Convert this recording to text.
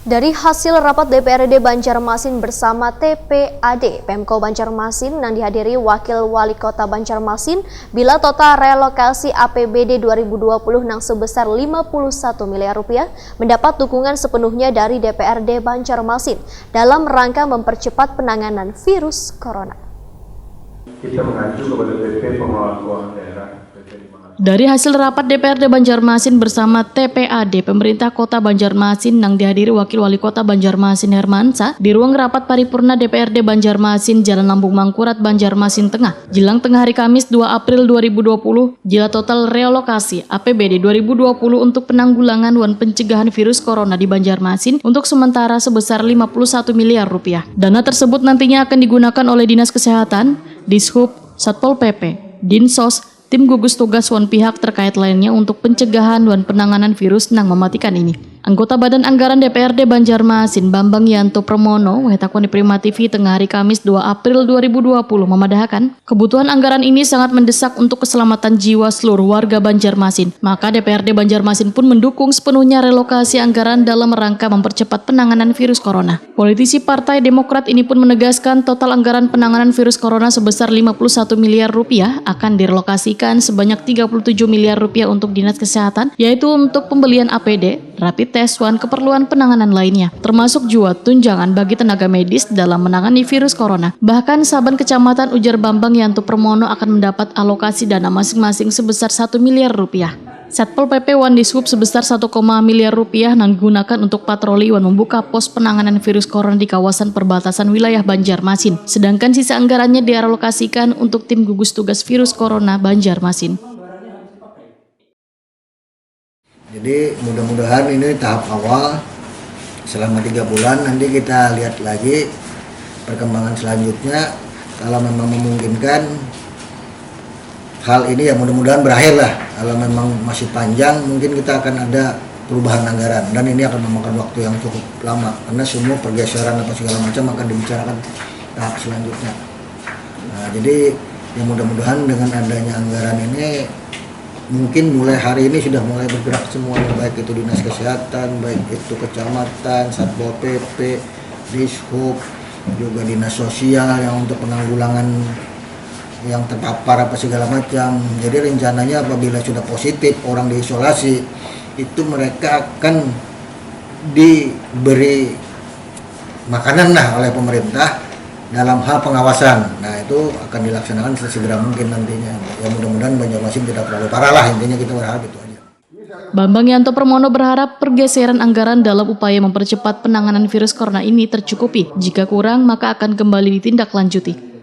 Dari hasil rapat DPRD Banjarmasin bersama TPAD, Pemko Banjarmasin yang dihadiri Wakil Wali Kota Banjarmasin, bila total relokasi APBD 2020 yang sebesar 51 miliar rupiah mendapat dukungan sepenuhnya dari DPRD Banjarmasin dalam rangka mempercepat penanganan virus corona. Kita mengacu kepada PP Pengelolaan Keuangan Daerah. Dari hasil rapat DPRD Banjarmasin bersama TPAD, pemerintah kota Banjarmasin yang dihadiri Wakil Wali Kota Banjarmasin Hermansyah di ruang rapat paripurna DPRD Banjarmasin Jalan Lambung Mangkurat, Banjarmasin Tengah, jelang tengah hari Kamis 2 April 2020, jila total relokasi APBD 2020 untuk penanggulangan dan pencegahan virus corona di Banjarmasin untuk sementara sebesar 51 miliar rupiah. Dana tersebut nantinya akan digunakan oleh Dinas Kesehatan, Dishub, Satpol PP, Dinsos, tim gugus tugas wan pihak terkait lainnya untuk pencegahan dan penanganan virus yang mematikan ini. Anggota Badan Anggaran DPRD Banjarmasin Bambang Yanto Pramono Wetakoni Prima TV tengah hari Kamis 2 April 2020 memadahkan kebutuhan anggaran ini sangat mendesak untuk keselamatan jiwa seluruh warga Banjarmasin. Maka DPRD Banjarmasin pun mendukung sepenuhnya relokasi anggaran dalam rangka mempercepat penanganan virus corona. Politisi Partai Demokrat ini pun menegaskan total anggaran penanganan virus corona sebesar 51 miliar rupiah akan direlokasikan sebanyak 37 miliar rupiah untuk Dinas Kesehatan, yaitu untuk pembelian APD, rapid tes, dan keperluan penanganan lainnya, termasuk juga tunjangan bagi tenaga medis dalam menangani virus corona. Bahkan saban kecamatan, ujar Bambang Yanto Pramono, akan mendapat alokasi dana masing-masing sebesar 1 miliar rupiah. Satpol PP wan Dishub sebesar 1, miliar rupiah yang digunakan untuk patroli wan membuka pos penanganan virus corona di kawasan perbatasan wilayah Banjarmasin. Sedangkan sisa anggarannya dialokasikan untuk tim gugus tugas virus corona Banjarmasin. Jadi mudah-mudahan ini tahap awal, selama 3 bulan nanti kita lihat lagi perkembangan selanjutnya. Kalau memang memungkinkan hal ini ya mudah-mudahan berakhir lah. Kalau memang masih panjang mungkin kita akan ada perubahan anggaran dan ini akan memakan waktu yang cukup lama karena semua pergeseran apa segala macam akan dibicarakan tahap selanjutnya. Nah, jadi ya mudah-mudahan dengan adanya anggaran ini mungkin mulai hari ini sudah mulai bergerak semuanya, baik itu Dinas Kesehatan, baik itu Kecamatan, Satpol PP, Dishub, juga Dinas Sosial yang untuk penanggulangan yang terpapar apa segala macam. Jadi rencananya apabila sudah positif orang diisolasi, itu mereka akan diberi makanan lah oleh pemerintah dalam hal pengawasan. Nah itu akan dilaksanakan sesegera mungkin nantinya. Ya mudah-mudahan Banjarmasin tidak terlalu parah lah, intinya kita berharap itu aja. Bambang Yanto Pramono berharap pergeseran anggaran dalam upaya mempercepat penanganan virus corona ini tercukupi. Jika kurang maka akan kembali ditindaklanjuti.